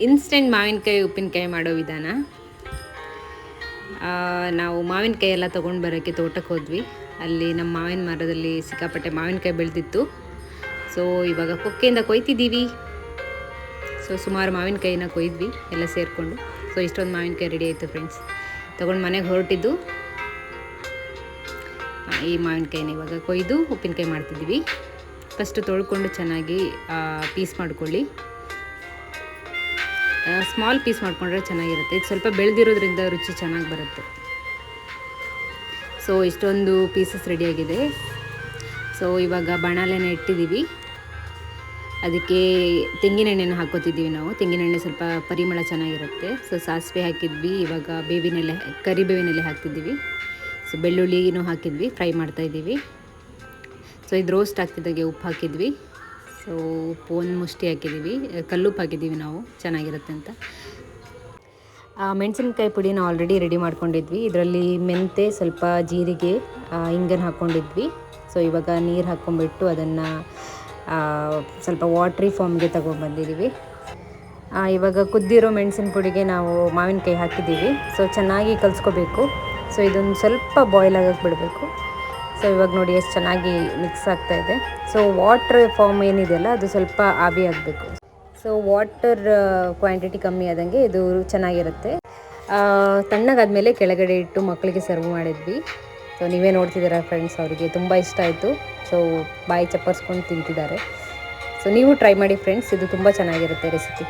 Instant ಮಾವಿನಕಾಯಿ ಉಪ್ಪಿನಕಾಯಿ ಮಾಡೋ ವಿಧಾನ. ನಾವು ಮಾವಿನಕಾಯಿ ಎಲ್ಲ ತೊಗೊಂಡು ಬರೋಕ್ಕೆ ತೋಟಕ್ಕೆ ಹೋದ್ವಿ. ಅಲ್ಲಿ ನಮ್ಮ ಮಾವಿನ ಮರದಲ್ಲಿ ಸಿಕ್ಕಾಪಟ್ಟೆ ಮಾವಿನಕಾಯಿ ಬೆಳೆದಿತ್ತು. ಸೊ ಇವಾಗ ಕೊಕ್ಕೆಯಿಂದ ಕೊಯ್ತಿದ್ದೀವಿ. ಸೊ ಸುಮಾರು ಮಾವಿನಕಾಯಿನ ಕೊಯ್ದ್ವಿ ಎಲ್ಲ ಸೇರಿಕೊಂಡು. ಸೊ ಇಷ್ಟೊಂದು ಮಾವಿನಕಾಯಿ ರೆಡಿ ಆಯಿತು ಫ್ರೆಂಡ್ಸ್. ತೊಗೊಂಡು ಮನೆಗೆ ಹೊರಟಿದ್ದು. ಈ ಮಾವಿನಕಾಯಿನ ಇವಾಗ ಕೊಯ್ದು ಉಪ್ಪಿನಕಾಯಿ ಮಾಡ್ತಿದ್ದೀವಿ. ಫಸ್ಟು ತೊಳ್ಕೊಂಡು ಚೆನ್ನಾಗಿ ಪೀಸ್ ಮಾಡ್ಕೊಳ್ಳಿ. ಸ್ಮಾಲ್ ಪೀಸ್ ಮಾಡ್ಕೊಂಡ್ರೆ ಚೆನ್ನಾಗಿರುತ್ತೆ. ಇದು ಸ್ವಲ್ಪ ಬೆಳೆದಿರೋದ್ರಿಂದ ರುಚಿ ಚೆನ್ನಾಗಿ ಬರುತ್ತೆ. ಸೊ ಇಷ್ಟೊಂದು ಪೀಸಸ್ ರೆಡಿಯಾಗಿದೆ. ಸೊ ಇವಾಗ ಬಾಣಲೆನ ಇಟ್ಟಿದ್ದೀವಿ. ಅದಕ್ಕೆ ತೆಂಗಿನೆಣ್ಣೆನ ಹಾಕೋತಿದ್ದೀವಿ ನಾವು. ತೆಂಗಿನೆಣ್ಣೆ ಸ್ವಲ್ಪ ಪರಿಮಳ ಚೆನ್ನಾಗಿರುತ್ತೆ. ಸೊ ಸಾಸಿವೆ ಹಾಕಿದ್ವಿ. ಇವಾಗ ಕರಿಬೇವಿನೆಲೆ ಹಾಕ್ತಿದ್ದೀವಿ. ಸೊ ಬೆಳ್ಳುಳ್ಳಿನೂ ಹಾಕಿದ್ವಿ, ಫ್ರೈ ಮಾಡ್ತಾಯಿದ್ದೀವಿ. ಸೊ ಇದು ರೋಸ್ಟ್ ಆಗ್ತಿದ್ದಾಗೆ ಉಪ್ಪು ಹಾಕಿದ್ವಿ. ಸೊ ಉಪ್ಪು ಒಂದು ಮುಷ್ಟಿ ಹಾಕಿದ್ದೀವಿ. ಕಲ್ಲುಪ್ಪು ಹಾಕಿದ್ದೀವಿ ನಾವು, ಚೆನ್ನಾಗಿರುತ್ತೆ ಅಂತ. ಮೆಣಸಿನ್ಕಾಯಿ ಪುಡಿನ ಆಲ್ರೆಡಿ ರೆಡಿ ಮಾಡ್ಕೊಂಡಿದ್ವಿ. ಇದರಲ್ಲಿ ಮೆಂತೆ, ಸ್ವಲ್ಪ ಜೀರಿಗೆ, ಇಂಗನ್ನು ಹಾಕ್ಕೊಂಡಿದ್ವಿ. ಸೊ ಇವಾಗ ನೀರು ಹಾಕ್ಕೊಂಡ್ಬಿಟ್ಟು ಅದನ್ನು ಸ್ವಲ್ಪ ವಾಟ್ರಿ ಫಾರ್ಮ್ಗೆ ತೊಗೊಂಡ್ಬಂದಿದ್ದೀವಿ. ಇವಾಗ ಕುದ್ದಿರೋ ಮೆಣಸಿನ ಪುಡಿಗೆ ನಾವು ಮಾವಿನಕಾಯಿ ಹಾಕಿದ್ದೀವಿ. ಸೊ ಚೆನ್ನಾಗಿ ಕಲಿಸ್ಕೋಬೇಕು. ಸೊ ಇದೊಂದು ಸ್ವಲ್ಪ ಬಾಯ್ಲ್ ಆಗೋಕ್ಕೆ ಬಿಡಬೇಕು. ಸೊ ಇವಾಗ ನೋಡಿ ಎಷ್ಟು ಚೆನ್ನಾಗಿ ಮಿಕ್ಸ್ ಆಗ್ತಾಯಿದೆ. ಸೊ ವಾಟ್ರ್ ಫಾರ್ಮ್ ಏನಿದೆಯಲ್ಲ ಅದು ಸ್ವಲ್ಪ ಆವಿ ಆಗಬೇಕು. ಸೊ ವಾಟರ್ ಕ್ವಾಂಟಿಟಿ ಕಮ್ಮಿ ಆದಂಗೆ ಇದು ಚೆನ್ನಾಗಿರುತ್ತೆ. ತಣ್ಣಗಾದ್ಮೇಲೆ ಕೆಳಗಡೆ ಇಟ್ಟು ಮಕ್ಕಳಿಗೆ ಸರ್ವ್ ಮಾಡಿದ್ವಿ. ಸೊ ನೀವೇ ನೋಡ್ತಿದ್ದೀರಾ ಫ್ರೆಂಡ್ಸ್, ಅವರಿಗೆ ತುಂಬ ಇಷ್ಟ ಆಯಿತು. ಸೊ ಬಾಯಿ ಚಪ್ಪರ್ಸ್ಕೊಂಡು ತಿಂತಿದ್ದಾರೆ. ಸೊ ನೀವು ಟ್ರೈ ಮಾಡಿ ಫ್ರೆಂಡ್ಸ್, ಇದು ತುಂಬ ಚೆನ್ನಾಗಿರುತ್ತೆ ರೆಸಿಪಿ.